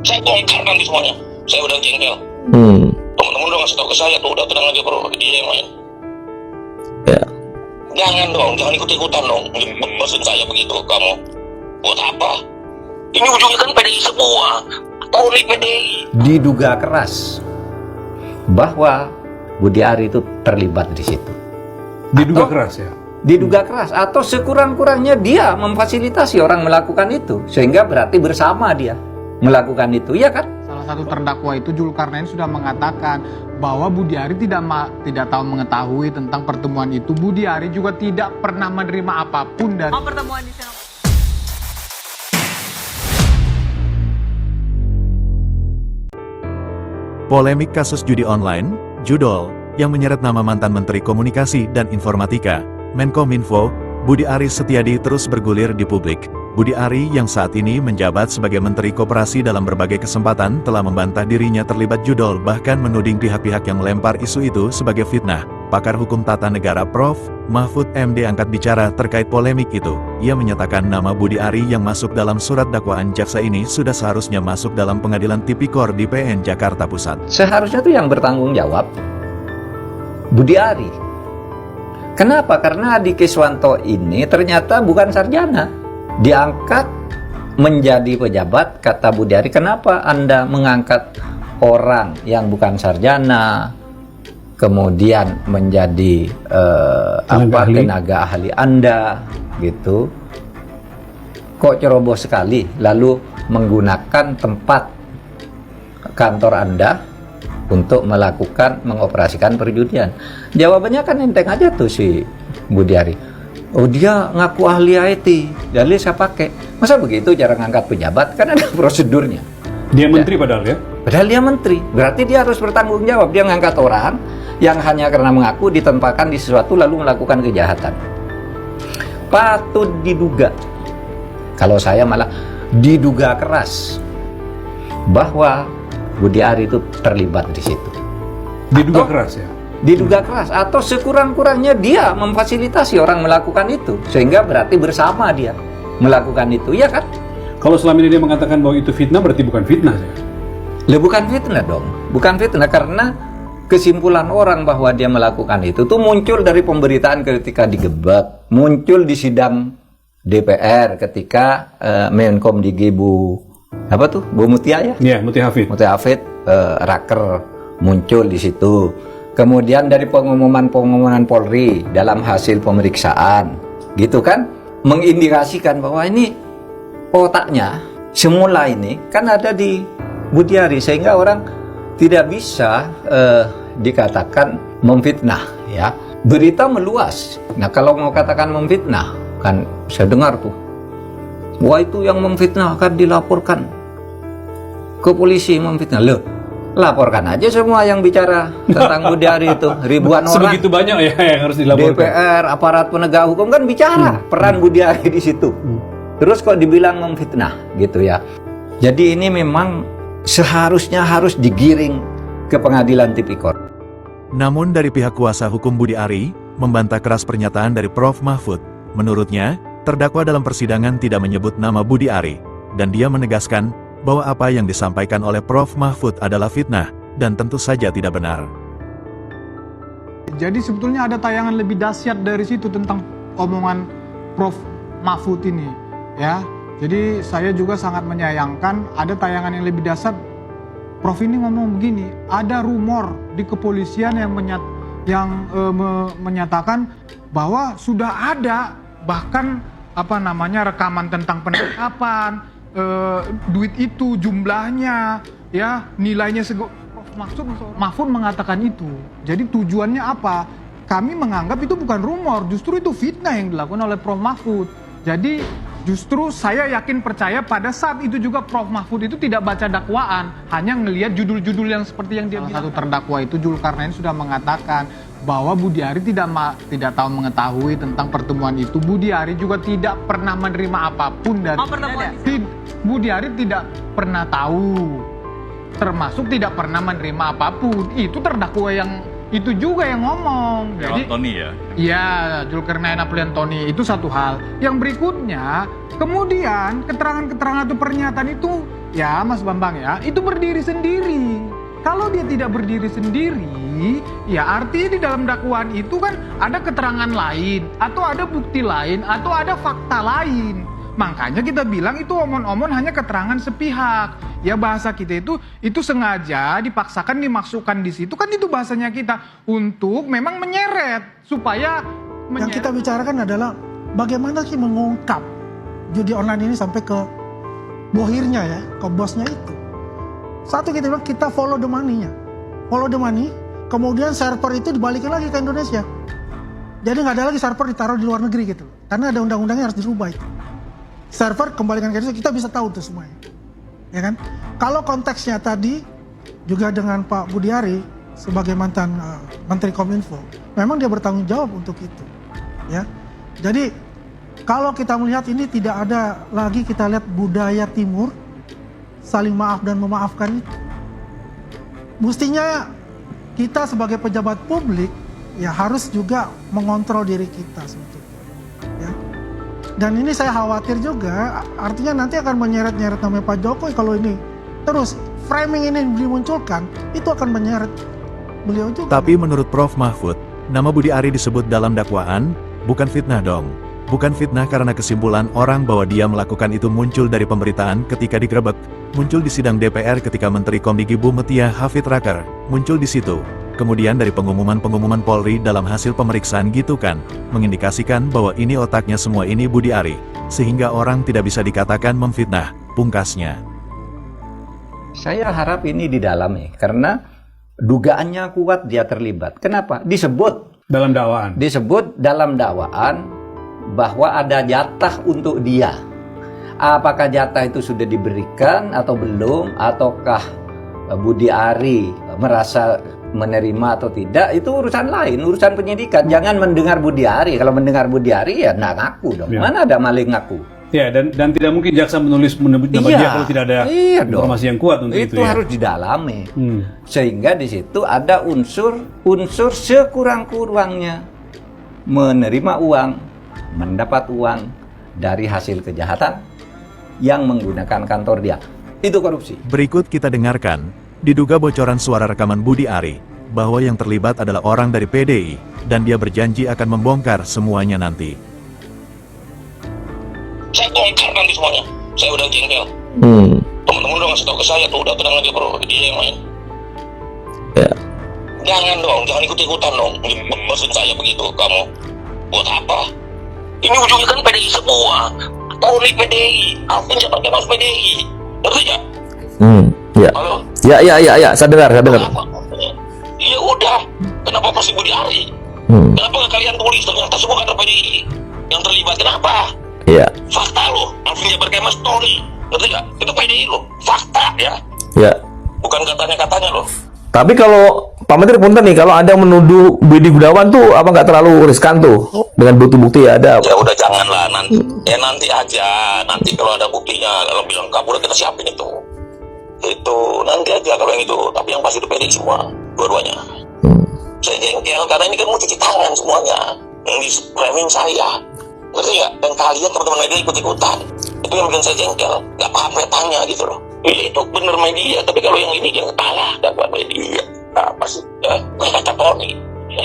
Saya bongkar nanti semuanya. Saya udah jengkel. Teman-teman udah ngasih tahu ke saya tuh, udah tenang aja bro, dia yang main. Ya. Jangan dong, jangan ikut-ikutan dong. Maksud saya begitu, kamu buat apa? Ini ujungnya kan PDI semua. Politik PDI. Diduga keras bahwa Budi Ari itu terlibat di situ. Diduga keras ya? Diduga keras atau sekurang-kurangnya dia memfasilitasi orang melakukan itu, sehingga berarti bersama dia melakukan itu, ya kan? Salah satu terdakwa itu Zulkarnain sudah mengatakan bahwa Budi Ari tidak tahu mengetahui tentang pertemuan itu. Budi Ari juga tidak pernah menerima apapun dari pertemuan di sana. Polemik kasus judi online, Judol, yang menyeret nama mantan Menteri Komunikasi dan Informatika, Menkominfo, Budi Aris Setiadi terus bergulir di publik. Budi Ari yang saat ini menjabat sebagai Menteri Koperasi dalam berbagai kesempatan telah membantah dirinya terlibat judol, bahkan menuding pihak-pihak yang melempar isu itu sebagai fitnah. Pakar Hukum Tata Negara Prof. Mahfud MD angkat bicara terkait polemik itu. Ia menyatakan nama Budi Ari yang masuk dalam surat dakwaan jaksa ini sudah seharusnya masuk dalam pengadilan tipikor di PN Jakarta Pusat. Seharusnya tuh yang bertanggung jawab Budi Ari. Kenapa? Karena Adi Kiswanto ini ternyata bukan sarjana. Diangkat menjadi pejabat, kata Budi Ari, kenapa Anda mengangkat orang yang bukan sarjana, kemudian menjadi tenaga ahli Anda, gitu. Kok ceroboh sekali, lalu menggunakan tempat kantor Anda untuk mengoperasikan perjudian. Jawabannya kan enteng aja tuh si Budi Ari. Oh, dia ngaku ahli IT, jadi saya pakai. Masa begitu cara ngangkat pejabat? Kan ada prosedurnya. Dia menteri padahal ya? Padahal dia menteri, berarti dia harus bertanggung jawab. Dia ngangkat orang yang hanya karena mengaku ditempatkan di sesuatu lalu melakukan kejahatan. Patut diduga, kalau saya malah diduga keras bahwa Budi Ari itu terlibat di situ. Diduga keras ya? Diduga keras atau sekurang-kurangnya dia memfasilitasi orang melakukan itu, sehingga berarti bersama dia melakukan itu, ya kan? Kalau selama ini dia mengatakan bahwa itu fitnah, berarti bukan fitnah ya? Bukan fitnah dong, bukan fitnah, karena kesimpulan orang bahwa dia melakukan itu tuh muncul dari pemberitaan ketika digebak, muncul di sidang DPR ketika Menkom Digi Bu Mutia ya? Iya, Mutia Hafid. Mutia Hafid raker muncul di situ. Kemudian dari pengumuman Polri dalam hasil pemeriksaan, gitu kan, mengindikasikan bahwa ini otaknya semula ini kan ada di Budi Ari, sehingga orang tidak bisa dikatakan memfitnah, ya. Berita meluas. Nah, kalau mau katakan memfitnah, kan saya dengar tuh, wah itu yang memfitnah akan dilaporkan ke polisi, memfitnah. Loh, laporkan aja semua yang bicara tentang Budi Ari itu, ribuan orang. Sebegitu banyak ya yang harus dilaporkan. DPR, aparat penegak hukum kan bicara peran Budi Ari di situ. Terus kok dibilang memfitnah, gitu ya. Jadi ini memang seharusnya harus digiring ke pengadilan tipikor. Namun dari pihak kuasa hukum Budi Ari, membantah keras pernyataan dari Prof. Mahfud. Menurutnya, terdakwa dalam persidangan tidak menyebut nama Budi Ari, dan dia menegaskan bahwa apa yang disampaikan oleh Prof. Mahfud adalah fitnah, dan tentu saja tidak benar. Jadi sebetulnya ada tayangan lebih dahsyat dari situ tentang omongan Prof. Mahfud ini, ya. Jadi saya juga sangat menyayangkan ada tayangan yang lebih dahsyat. Prof ini ngomong begini, ada rumor di kepolisian yang menyatakan bahwa sudah ada bahkan rekaman tentang penangkapan, duit itu jumlahnya, ya, nilainya Mahfud mengatakan itu. Jadi tujuannya apa? Kami menganggap itu bukan rumor, justru itu fitnah yang dilakukan oleh Prof. Mahfud. Jadi justru saya yakin percaya pada saat itu juga Prof. Mahfud itu tidak baca dakwaan, hanya ngelihat judul-judul yang seperti yang dia bilang. Salah satu terdakwa itu Zulkarnain sudah mengatakan bahwa Budi Ari tidak tahu mengetahui tentang pertemuan itu. Budi Ari juga tidak pernah menerima apapun dari Budi Ari tidak pernah tahu, termasuk tidak pernah menerima apapun. Itu terdakwa yang itu juga yang ngomong. Jadi Tony ya? Iya, Zulkarnain Apriantoni, itu satu hal. Yang berikutnya, kemudian keterangan-keterangan atau pernyataan itu ya Mas Bambang ya, itu berdiri sendiri. Kalau dia tidak berdiri sendiri, ya artinya di dalam dakwaan itu kan ada keterangan lain, atau ada bukti lain, atau ada fakta lain. Makanya kita bilang itu omon-omon hanya keterangan sepihak. Ya bahasa kita itu sengaja dipaksakan dimasukkan di situ, kan itu bahasanya kita untuk memang menyeret supaya Yang kita bicarakan adalah bagaimana sih mengungkap judi online ini sampai ke bohirnya ya, ke bosnya itu. Satu kita bilang kita follow the money-nya. Follow the money, kemudian server itu dibalikin lagi ke Indonesia. Jadi nggak ada lagi server ditaruh di luar negeri gitu. Karena ada undang-undangnya harus dirubah itu. Server kembalikan ke Indonesia, kita bisa tahu tuh semuanya. Ya kan? Kalau konteksnya tadi juga dengan Pak Budi Ari sebagai mantan Menteri Kominfo, memang dia bertanggung jawab untuk itu. Ya. Jadi kalau kita melihat ini tidak ada lagi kita lihat budaya timur saling maaf dan memaafkan itu. Mestinya kita sebagai pejabat publik ya harus juga mengontrol diri kita sebetulnya. Ya. Dan ini saya khawatir juga, artinya nanti akan menyeret-nyeret namanya Pak Jokowi kalau ini terus framing ini dimunculkan, itu akan menyeret beliau juga. Tapi menurut Prof. Mahfud, nama Budi Ari disebut dalam dakwaan, bukan fitnah dong. Bukan fitnah karena kesimpulan orang bahwa dia melakukan itu muncul dari pemberitaan ketika digerebek, muncul di sidang DPR ketika Menteri Komdigi Bu Mutia Hafid Raker, muncul di situ. Kemudian dari pengumuman-pengumuman Polri dalam hasil pemeriksaan gitu kan, mengindikasikan bahwa ini otaknya semua ini Budi Ari, sehingga orang tidak bisa dikatakan memfitnah, pungkasnya. Saya harap ini didalami, karena dugaannya kuat dia terlibat. Kenapa? Disebut Dalam dakwaan. dakwaan bahwa ada jatah untuk dia. Apakah jatah itu sudah diberikan atau belum, ataukah Budi Ari merasa menerima atau tidak, itu urusan lain, urusan penyidikan. Jangan mendengar Budi Ari. Kalau mendengar Budi Ari ya nggak ngaku dong. Ya. Mana ada maling ngaku? Ya, dan tidak mungkin jaksa menyebut nama dia kalau tidak ada informasi yang kuat untuk itu. Itu ya. harus didalami. Sehingga di situ ada unsur sekurang-kurangnya menerima uang, mendapat uang dari hasil kejahatan yang menggunakan kantor dia. Itu korupsi. Berikut kita dengarkan, diduga bocoran suara rekaman Budi Ari, bahwa yang terlibat adalah orang dari PDI, dan dia berjanji akan membongkar semuanya nanti. Saya bongkar nanti semuanya. Saya udah jengkel. Temen-temen udah ngasih tau ke saya tuh, udah tenang aja bro, dia yang main. Ya. Jangan dong, jangan ikut-ikutan dong. Maksud saya begitu, kamu. Buat apa? Ini ujungnya kan PDI semua. Tony PDI, Alvin siapa yang masuk PDI? Ngerti gak? Ya. Halo? Ya, saya dengar. Kenapa? Ya udah, kenapa pasti Budi Ari? Kenapa gak kalian tulis ternyata semua kader PDI yang terlibat? Kenapa? Iya. Fakta loh, Alvin Jabar Kemas Tony. Ngerti gak? Itu PDI loh, fakta ya. Ya. Bukan katanya-katanya loh. Tapi kalau Pak Menteri punten nih, kalau ada yang menuduh Budi Gunawan tuh apa nggak terlalu riskan tuh dengan bukti-bukti ya ada? Ya udah janganlah nanti. Nanti aja. Nanti kalau ada buktinya, kalau bilang kabur kita siapin itu. Itu nanti aja kalau yang itu. Tapi yang pasti itu PDI semua, dua-duanya. Saya jengkel karena ini kan mau cuci tangan semuanya. Yang di framing saya. Ngerti gak? Dan kalian teman-teman media ikut-ikutan. Itu yang bikin saya jengkel. Gak apa-apa tanya gitu loh. Iya itu bener media. Tapi kalau yang ini yang kalah dakwah media. Apa sih? Ya, kata Tony. Ya.